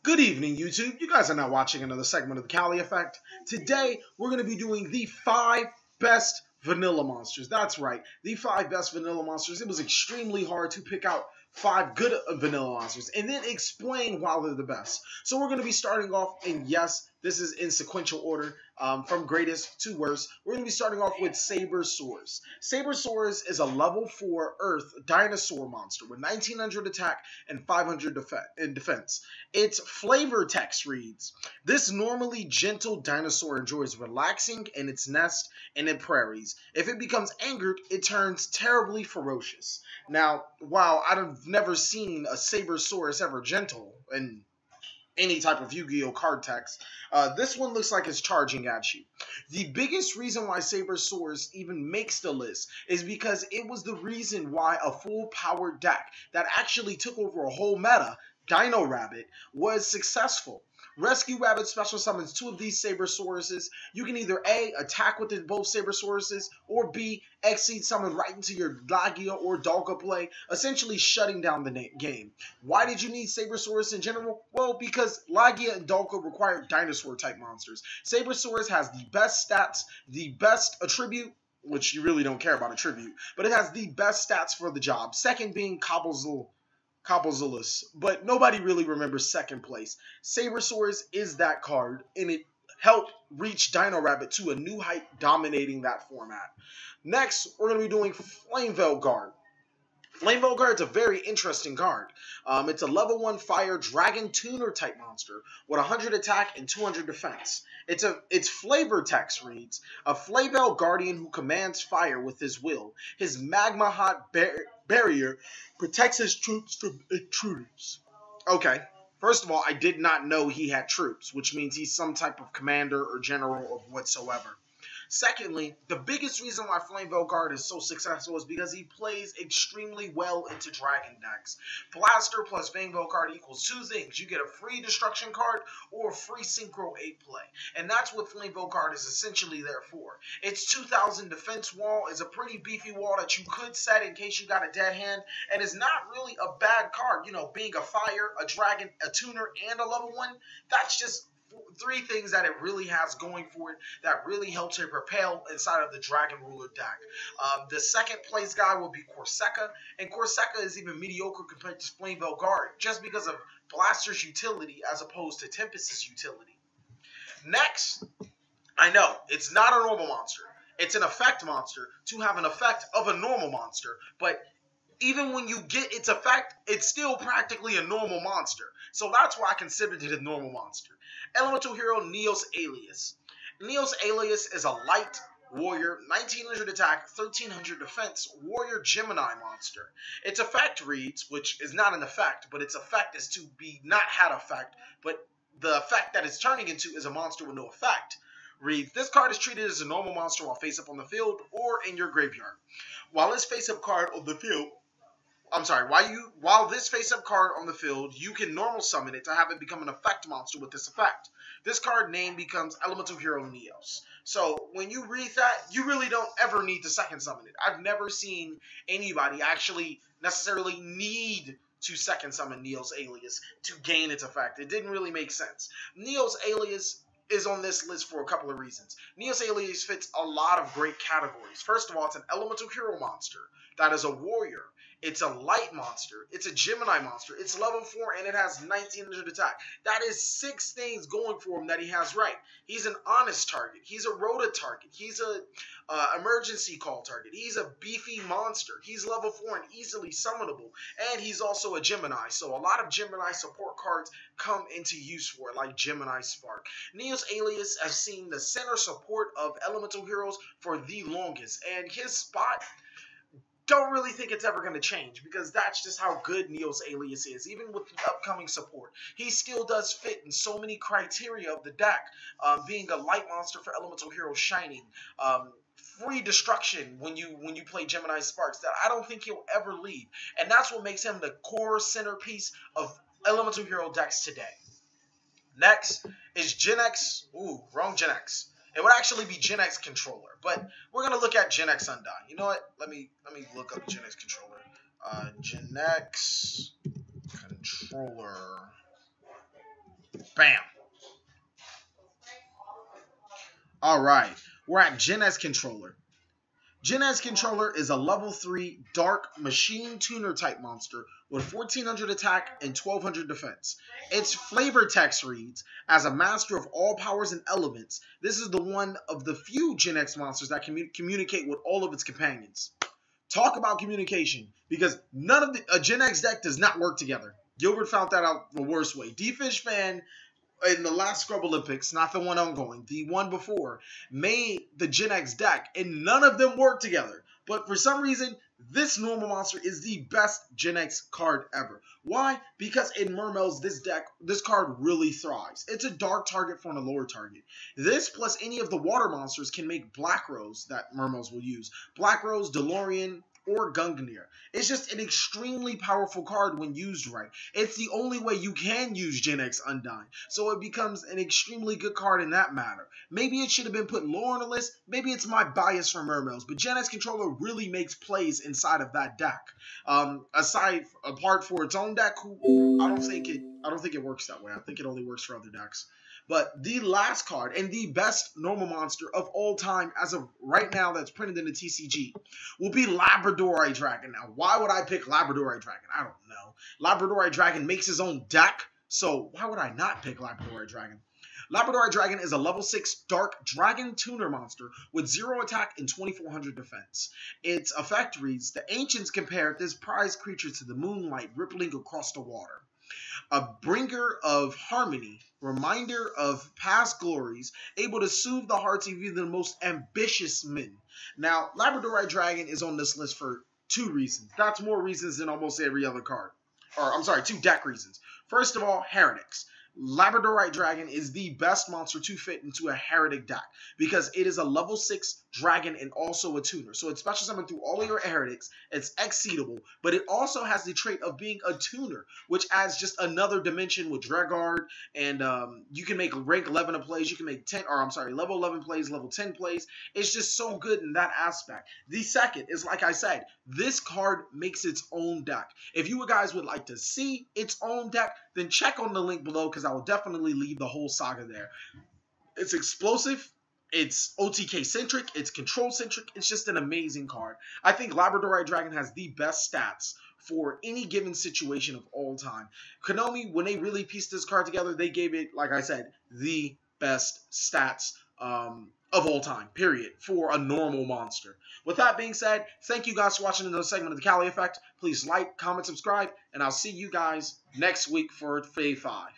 Good evening, YouTube. You guys are now watching another segment of the Cali Effect. Today, we're going to be doing the 5 best vanilla monsters. That's right, the 5 best vanilla monsters. It was extremely hard to pick out 5 good vanilla monsters and then explain why they're the best. So we're going to be starting off, and yes, this is in sequential order, from greatest to worst. We're going to be starting off with Sabersaurus. Sabersaurus is a level 4 Earth dinosaur monster with 1900 attack and 500 defense. Its flavor text reads, "This normally gentle dinosaur enjoys relaxing in its nest and in prairies. If it becomes angered, it turns terribly ferocious." Now, while I've never seen a Sabersaurus ever gentle in any type of Yu-Gi-Oh card text, this one looks like it's charging at you. The biggest reason why Sabersaurus even makes the list is because it was the reason why a full-powered deck that actually took over a whole meta, Dino Rabbit, was successful. Rescue Rabbit special summons 2 of these Sabersauruses. You can either A, attack with both Sabersauruses, or B, exceed summon right into your Lagia or Dalga play, essentially shutting down the game. Why did you need Sabersaurus in general? Well, because Lagia and Dalga require dinosaur-type monsters. Sabersaurus has the best stats, the best attribute, which you really don't care about attribute, but it has the best stats for the job. Second being Cobblezillus, but nobody really remembers second place. Sabersaurus is that card, and it helped reach Dino Rabbit to a new height, dominating that format. Next, we're going to be doing Flameveil Guard. Flameveil Guard is a very interesting card. It's a level 1 fire dragon tuner type monster with 100 attack and 200 defense. Its flavor text reads, "A Flameveil Guardian who commands fire with his will. His magma hot barrier protects his troops from intruders." Okay, first of all, I did not know he had troops, which means he's some type of commander or general of whatsoever. Secondly, the biggest reason why Flameveil Guard is so successful is because he plays extremely well into dragon decks. Blaster plus Flameveil Guard equals 2 things. You get a free destruction card or a free Synchro 8 play. And that's what Flameveil Guard is essentially there for. Its 2000 defense wall is a pretty beefy wall that you could set in case you got a dead hand, and is not really a bad card. You know, being a fire, a dragon, a tuner, and a level 1, that's just 3 things that it really has going for it that really helps it propel inside of the Dragon Ruler deck. The second place guy will be Corsica, and Corsica is even mediocre compared to Flameveil Guard just because of Blaster's utility as opposed to Tempest's utility. Next, I know, it's not a normal monster. It's an effect monster to have an effect of a normal monster, but even when you get its effect, it's still practically a normal monster. So that's why I considered it a normal monster. Elemental Hero Neos Alias. Neos Alias is a light warrior, 1900 attack, 1300 defense, warrior Gemini monster. Its effect reads, which is not an effect, but its effect is to be not had effect, but the effect that it's turning into is a monster with no effect. Reads, "This card is treated as a normal monster while face up on the field or in your graveyard. While this face-up card on the field while this face-up card on the field, you can normal summon it to have it become an effect monster with this effect. This card name becomes Elemental Hero Neos." So when you read that, you really don't ever need to second summon it. I've never seen anybody actually necessarily need to second summon Neos Alias to gain its effect. It didn't really make sense. Neos Alias is on this list for a couple of reasons. Neos Alias fits a lot of great categories. First of all, it's an Elemental Hero monster that is a warrior. It's a light monster. It's a Gemini monster. It's level 4 and it has 1900 attack. That is 6 things going for him that he has right. He's an honest target. He's a Rhoda target. He's a emergency call target. He's a beefy monster. He's level 4 and easily summonable. And he's also a Gemini. So a lot of Gemini support cards come into use for it, like Gemini Spark. Neos Alias has seen the center support of Elemental Heroes for the longest. And his spot, don't really think it's ever going to change because that's just how good Neos Alias is. Even with the upcoming support, he still does fit in so many criteria of the deck, being a light monster for Elemental Hero Shining, free destruction when you play Gemini Sparks, that I don't think he'll ever leave. And that's what makes him the core centerpiece of Elemental Hero decks today. Next is Gen X. Ooh, wrong Gen X. It would actually be Gen X Controller, but we're going to look at Gen X Undyne. You know what? Let me look up Gen X Controller. Gen X Controller. Bam. All right. We're at Gen S Controller. Gen S Controller is a level 3 dark machine tuner type monster with 1400 attack and 1200 defense. Its flavor text reads, as a master of all powers and elements, this is the one of the few Gen X monsters that can communicate with all of its companions. Talk about communication, because none of a Gen X deck does not work together. Gilbert found that out the worst way. D-Fish fan in the last Scrub Olympics, not the one ongoing, the one before, made the Gen X deck, and none of them work together. But for some reason, this normal monster is the best Gen X card ever. Why? Because in Mermails, this card really thrives. It's a dark target for a lower target. This plus any of the water monsters can make Black Rose that Mermails will use. Black Rose, DeLorean, or Gungnir. It's just an extremely powerful card when used right. It's the only way you can use Gen X Undyne, so it becomes an extremely good card in that matter. Maybe it should have been put lower on the list, maybe it's my bias for Mermails, but Gen X Controller really makes plays inside of that deck. Apart for its own deck, I don't think it works that way. I think it only works for other decks. But the last card and the best normal monster of all time as of right now that's printed in the TCG will be Labradorite Dragon. Now, why would I pick Labradorite Dragon? I don't know. Labradorite Dragon makes his own deck, so why would I not pick Labradorite Dragon? Labradorite Dragon is a level 6 Dark Dragon Tuner monster with 0 attack and 2400 defense. Its effect reads, the ancients compared this prized creature to the moonlight rippling across the water. A bringer of harmony, reminder of past glories, able to soothe the hearts of even the most ambitious men. Now, Labradorite Dragon is on this list for 2 reasons. That's more reasons than almost every other card. Or, I'm sorry, 2 deck reasons. First of all, Heretics. Labradorite Dragon is the best monster to fit into a Heretic deck because it is a level 6 dragon and also a tuner. So it's special summoned through all of your Heretics. It's exceedable, but it also has the trait of being a tuner, which adds just another dimension with Dregard, and you can make rank 11 of plays. You can make level 11 plays, level 10 plays. It's just so good in that aspect. The second is, like I said, this card makes its own deck. If you guys would like to see its own deck, then check on the link below because I will definitely leave the whole saga there. It's explosive, it's OTK-centric, it's control-centric, it's just an amazing card. I think Labradorite Dragon has the best stats for any given situation of all time. Konami, when they really pieced this card together, they gave it, like I said, the best stats of all time, period, for a normal monster. With that being said, thank you guys for watching another segment of the Cali Effect. Please like, comment, subscribe, and I'll see you guys next week for Phase 5.